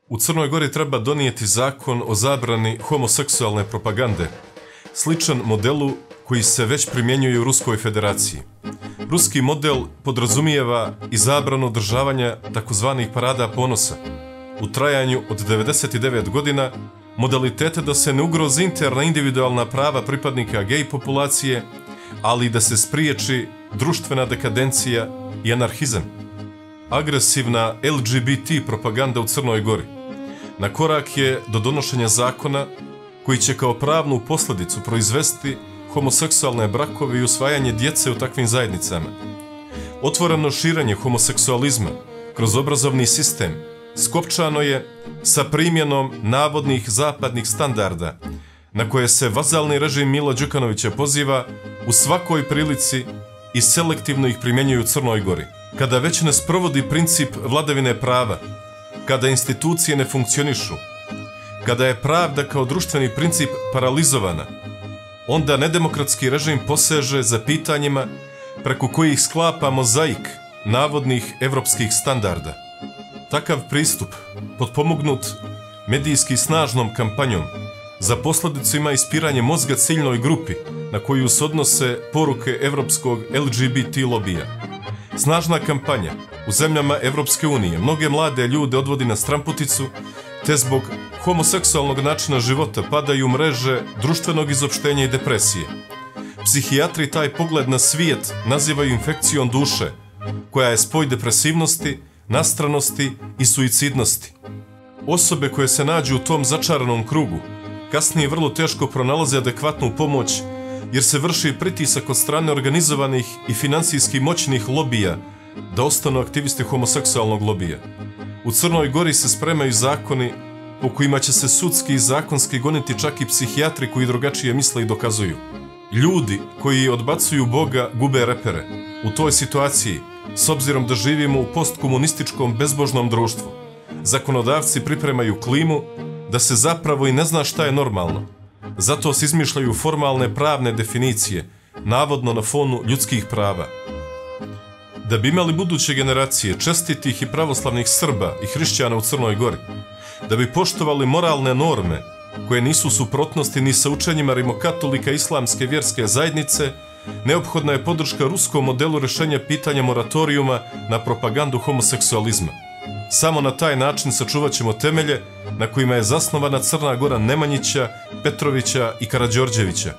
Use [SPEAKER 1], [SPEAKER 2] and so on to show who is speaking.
[SPEAKER 1] U Crnoj Gori treba donijeti zakon o zabrani homoseksualne propagande, sličan modelu koji se već primjenjuje u Ruskoj federaciji. Ruski model podrazumijeva i zabranu održavanja takozvanih parada ponosa u trajanju od 99 godina, modalitete da se ne ugrozi interna individualna prava pripadnika gej populacije, ali i da se spriječi društvena dekadencija i anarhizam. Agresivna LGBT propaganda u Crnoj Gori na korak je do donošenja zakona koji će kao pravnu posljedicu proizvesti homoseksualne brakove i usvajanje djece u takvim zajednicama. Otvoreno širenje homoseksualizma kroz obrazovni sistem skopčano je sa primjenom navodnih zapadnih standarda na koje se vazalni režim Mila Đukanovića poziva u svakoj prilici i selektivno ih primjenjuje u Crnoj Gori. Kada već ne sprovodi princip vladavine prava, kada institucije ne funkcionišu, kada je pravda kao društveni princip paralizovana, onda nedemokratski režim poseže za pitanjima preko kojih sklapa mozaik navodnih evropskih standarda. Takav pristup, potpomognut medijski snažnom kampanjom, za posljedicu ima ispiranje mozga ciljnoj grupi na koju se odnose poruke evropskog LGBT lobija. Snažna kampanja u zemljama Evropske unije mnoge mlade ljude odvodi na stramputicu, te zbog homoseksualnog načina života padaju u mreže društvenog izopštenja i depresije. Psihijatri taj pogled na svijet nazivaju infekcijom duše, koja je spoj depresivnosti, nastranosti i suicidnosti. Osobe koje se nađu u tom začaranom krugu kasnije vrlo teško pronalaze adekvatnu pomoć jer se vrši pritisak od strane organizovanih i financijski moćnih lobija da ostanu aktivisti homoseksualnog lobija. U Crnoj Gori se spremaju zakoni po kojima će se sudski i zakonski goniti čak i psihijatri koji drugačije misle i dokazuju. Ljudi koji odbacuju Boga gube repere. U toj situaciji, s obzirom da živimo u postkomunističkom bezbožnom društvu, zakonodavci pripremaju klimu da se zapravo i ne zna šta je normalno. Zato se izmišljaju formalne pravne definicije, navodno na fonu ljudskih prava. Da bi imali buduće generacije čestitih i pravoslavnih Srba i hrišćana u Crnoj Gori, da bi poštovali moralne norme koje nisu u suprotnosti ni sa učenjima rimokatolika islamske vjerske zajednice, neophodna je podrška ruskom modelu rješenja pitanja moratorijuma na propagandu homoseksualizma. Samo na taj način sačuvat ćemo temelje na kojima je zasnovana Crna Gora Nemanjića, Petrovića i Karađorđevića.